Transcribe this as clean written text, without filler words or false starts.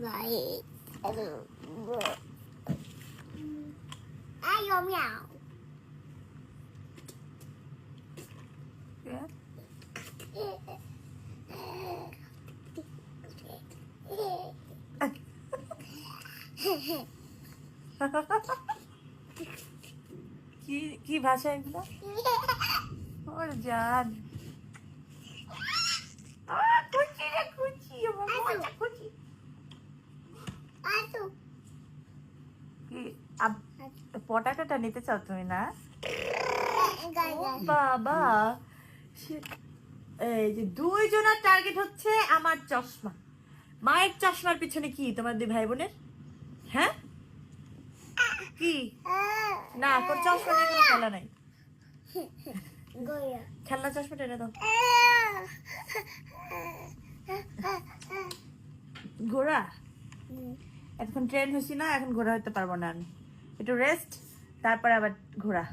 Vậy. Ai vô mèo. Yeah. কি ভাষা এগুলো? ওর জান কুচি রে কুচি কুচি Asu. কি পটাকাটা নিতে চাও তুমি না? Gai gai. বাবা এই যে দুইজনের টার্গেট হচ্ছে আমার চশমা। মায়ের চশমার পিছনে কি তোমার দুই ভাই বোনের? হ্যাঁ কি না কোন চশমা নিয়ে কোনো খেলা নাই। Goya. খেলনা চশমাটা এনে দাও। ঘোড়া এখন ট্রেন হয়েছি না, এখন ঘোড়া হতে পারবো না আমি, একটু রেস্ট তারপর আবার ঘোড়া।